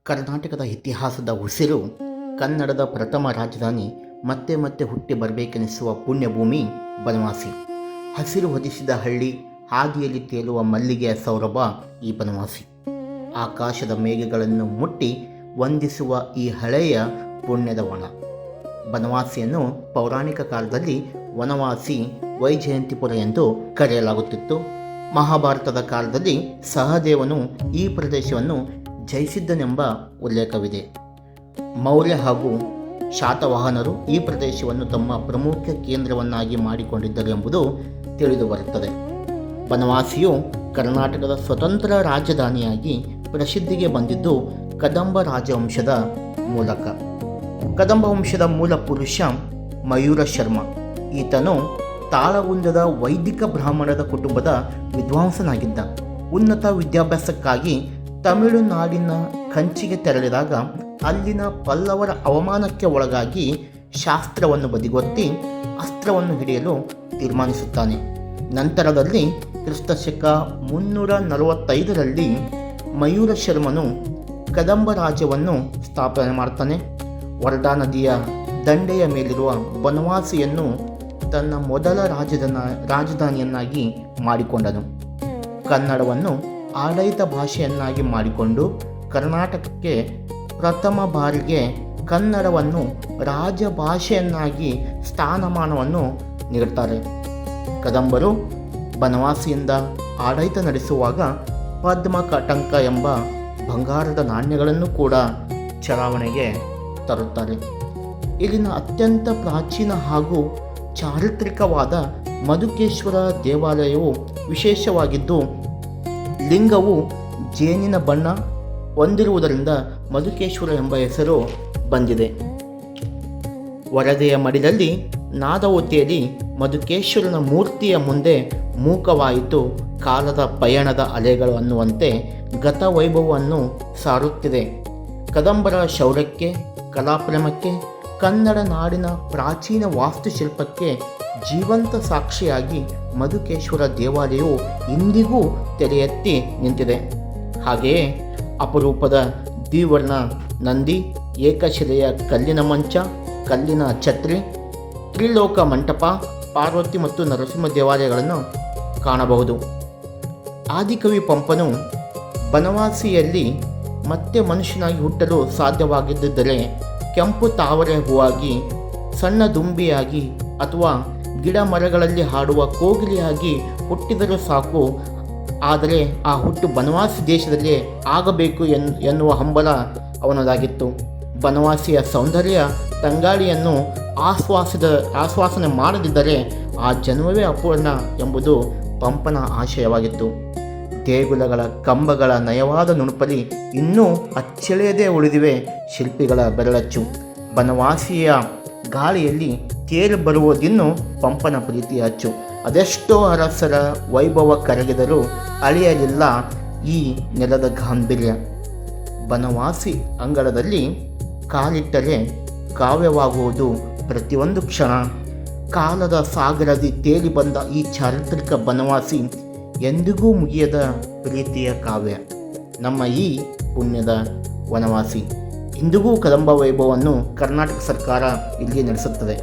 ಕರ್ನಾಟಕದ ಇತಿಹಾಸದ ಉಸಿರು, ಕನ್ನಡದ ಪ್ರಥಮ ರಾಜಧಾನಿ, ಮತ್ತೆ ಮತ್ತೆ ಹುಟ್ಟಿ ಬರಬೇಕೆನಿಸುವ ಪುಣ್ಯಭೂಮಿ ಬನವಾಸಿ. ಹಸಿರು ಹೊದಿಸಿದ ಹಳ್ಳಿ, ಹಾದಿಯಲ್ಲಿ ತೇಲುವ ಮಲ್ಲಿಗೆಯ ಸೌರಭ ಈ ಬನವಾಸಿ. ಆಕಾಶದ ಮೇಘಗಳನ್ನು ಮುಟ್ಟಿ ವಂದಿಸುವ ಈ ಹಳೆಯ ಪುಣ್ಯದ ವನ. ಬನವಾಸಿಯನ್ನು ಪೌರಾಣಿಕ ಕಾಲದಲ್ಲಿ ವನವಾಸಿ, ವೈಜಯಂತಿಪುರ ಎಂದು ಕರೆಯಲಾಗುತ್ತಿತ್ತು. ಮಹಾಭಾರತದ ಕಾಲದಲ್ಲಿ ಸಹದೇವನು ಈ ಪ್ರದೇಶವನ್ನು ಜಯಿಸಿದ್ದನೆಂಬ ಉಲ್ಲೇಖವಿದೆ. ಮೌರ್ಯ ಹಾಗೂ ಶಾತವಾಹನರು ಈ ಪ್ರದೇಶವನ್ನು ತಮ್ಮ ಪ್ರಮುಖ ಕೇಂದ್ರವನ್ನಾಗಿ ಮಾಡಿಕೊಂಡಿದ್ದರು ಎಂಬುದು ತಿಳಿದುಬರುತ್ತದೆ. ಬನವಾಸಿಯು ಕರ್ನಾಟಕದ ಸ್ವತಂತ್ರ ರಾಜಧಾನಿಯಾಗಿ ಪ್ರಸಿದ್ಧಿಗೆ ಬಂದಿದ್ದು ಕದಂಬ ರಾಜವಂಶದ ಮೂಲಕ. ಕದಂಬ ವಂಶದ ಮೂಲ ಪುರುಷ ಮಯೂರ ಶರ್ಮ. ಈತನು ತಾಳಗುಂದದ ವೈದಿಕ ಬ್ರಾಹ್ಮಣದ ಕುಟುಂಬದ ವಿದ್ವಾಂಸನಾಗಿದ್ದ. ಉನ್ನತ ವಿದ್ಯಾಭ್ಯಾಸಕ್ಕಾಗಿ ತಮಿಳುನಾಡಿನ ಕಂಚಿಗೆ ತೆರಳಿದಾಗ ಅಲ್ಲಿನ ಪಲ್ಲವರ ಅವಮಾನಕ್ಕೆ ಒಳಗಾಗಿ ಶಾಸ್ತ್ರವನ್ನು ಬದಿಗೊತ್ತಿ ಅಸ್ತ್ರವನ್ನು ಹಿಡಿಯಲು ತೀರ್ಮಾನಿಸುತ್ತಾನೆ. ನಂತರದಲ್ಲಿ ಕ್ರಿಸ್ತಶಕ 345ರಲ್ಲಿ ಮಯೂರ ಶರ್ಮನು ಕದಂಬ ರಾಜ್ಯವನ್ನು ಸ್ಥಾಪನೆ ಮಾಡ್ತಾನೆ. ವರ್ಧಾ ನದಿಯ ದಂಡೆಯ ಮೇಲಿರುವ ಬನವಾಸಿಯನ್ನು ತನ್ನ ಮೊದಲ ರಾಜಧಾನಿಯನ್ನಾಗಿ ಮಾಡಿಕೊಂಡನು. ಕನ್ನಡವನ್ನು ಆಡಳಿತ ಭಾಷೆಯನ್ನಾಗಿ ಮಾಡಿಕೊಂಡು ಕರ್ನಾಟಕಕ್ಕೆ ಪ್ರಥಮ ಬಾರಿಗೆ ಕನ್ನಡವನ್ನು ರಾಜಭಾಷೆಯನ್ನಾಗಿ ಸ್ಥಾನಮಾನವನ್ನು ನೀಡುತ್ತಾರೆ. ಕದಂಬರು ಬನವಾಸಿಯಿಂದ ಆಡಳಿತ ನಡೆಸುವಾಗ ಪದ್ಮ ಕಟಂಕ ಎಂಬ ಬಂಗಾರದ ನಾಣ್ಯಗಳನ್ನು ಕೂಡ ಚಲಾವಣೆಗೆ ತರುತ್ತಾರೆ. ಇಲ್ಲಿನ ಅತ್ಯಂತ ಪ್ರಾಚೀನ ಹಾಗೂ ಚಾರಿತ್ರಿಕವಾದ ಮಧುಕೇಶ್ವರ ದೇವಾಲಯವು ವಿಶೇಷವಾಗಿದ್ದು, ಲಿಂಗವು ಜೇನಿನ ಬಣ್ಣ ಹೊಂದಿರುವುದರಿಂದ ಮಧುಕೇಶ್ವರ ಎಂಬ ಹೆಸರು ಬಂದಿದೆ. ವರದೆಯ ಮಡಿಲಲ್ಲಿ ನಾದವು ತೇಲಿ ಮಧುಕೇಶ್ವರನ ಮೂರ್ತಿಯ ಮುಂದೆ ಮೂಕವಾಯಿತು ಕಾಲದ ಪಯಣದ ಅಲೆಗಳು ಅನ್ನುವಂತೆ ಗತವೈಭವವನ್ನು ಸಾರುತ್ತಿದೆ. ಕದಂಬರ ಶೌರ್ಯಕ್ಕೆ, ಕಲಾಪ್ರೇಮಕ್ಕೆ, ಕನ್ನಡ ನಾಡಿನ ಪ್ರಾಚೀನ ವಾಸ್ತುಶಿಲ್ಪಕ್ಕೆ ಜೀವಂತ ಸಾಕ್ಷಿಯಾಗಿ ಮಧುಕೇಶ್ವರ ದೇವಾಲಯವು ಇಂದಿಗೂ ತಲೆ ಎತ್ತಿ ನಿಂತಿದೆ. ಹಾಗೆಯೇ ಅಪರೂಪದ ದ್ವಿವರ್ಣ ನಂದಿ, ಏಕಶಿಲೆಯ ಕಲ್ಲಿನ ಮಂಚ, ಕಲ್ಲಿನ ಛತ್ರಿ, ತ್ರಿಲೋಕ ಮಂಟಪ, ಪಾರ್ವತಿ ಮತ್ತು ನರಸಿಂಹ ದೇವಾಲಯಗಳನ್ನು ಕಾಣಬಹುದು. ಆದಿಕವಿ ಪಂಪನು ಬನವಾಸಿಯಲ್ಲಿ ಮತ್ತೆ ಮನುಷ್ಯನಾಗಿ ಹುಟ್ಟಲು ಸಾಧ್ಯವಾಗಿದ್ದರೆ ಕೆಂಪು ತಾವರೆ ಹೂವಾಗಿ, ಸಣ್ಣ ದುಂಬಿಯಾಗಿ ಅಥವಾ ಗಿಡ ಮರಗಳಲ್ಲಿ ಹಾಡುವ ಕೋಗಿಲೆಯಾಗಿ ಹುಟ್ಟಿದರೂ ಸಾಕು, ಆದರೆ ಆ ಹುಟ್ಟು ಬನವಾಸಿ ದೇಶದಲ್ಲೇ ಆಗಬೇಕು ಎನ್ನುವ ಹಂಬಲ ಅವನದಾಗಿತ್ತು. ಬನವಾಸಿಯ ಸೌಂದರ್ಯ ತಂಗಾಳಿಯನ್ನು ಆಶ್ವಾಸನೆ ಮಾಡದಿದ್ದರೆ ಆ ಜನ್ಮವೇ ಅಪೂರ್ಣ ಎಂಬುದು ಪಂಪನ ಆಶಯವಾಗಿತ್ತು. ದೇಗುಲಗಳ ಕಂಬಗಳ ನಯವಾದ ನುಣುಪಲಿ ಇನ್ನೂ ಅಚ್ಚಳಿಯದೇ ಉಳಿದಿವೆ ಶಿಲ್ಪಿಗಳ ಬೆರಳಚ್ಚು. ಬನವಾಸಿಯ ಗಾಳಿಯಲ್ಲಿ ತೇರು ಬರುವುದಿನ್ನು ಪಂಪನ ಪ್ರೀತಿಯ ಅಚ್ಚು. ಅದೆಷ್ಟೋ ಅರಸರ ವೈಭವ ಕರಗಿದರೂ ಅಳಿಯಲಿಲ್ಲ ಈ ನೆಲದ ಗಾಂಭೀರ್ಯ. ಬನವಾಸಿ ಅಂಗಳದಲ್ಲಿ ಕಾಲಿಟ್ಟರೆ ಕಾವ್ಯವಾಗುವುದು ಪ್ರತಿಯೊಂದು ಕ್ಷಣ. ಕಾಲದ ಸಾಗರದಿ ತೇಲಿ ಬಂದ ಈ ಚಾರಿತ್ರಿಕ ಬನವಾಸಿ ಎಂದಿಗೂ ಮುಗಿಯದ ಪ್ರೀತಿಯ ಕಾವ್ಯ. ನಮ್ಮ ಈ ಪುಣ್ಯದ ವನವಾಸಿ ಇಂದಿಗೂ ಕದಂಬ ವೈಭವವನ್ನು ಕರ್ನಾಟಕ ಸರ್ಕಾರ ಇಲ್ಲಿ ನಡೆಸುತ್ತದೆ.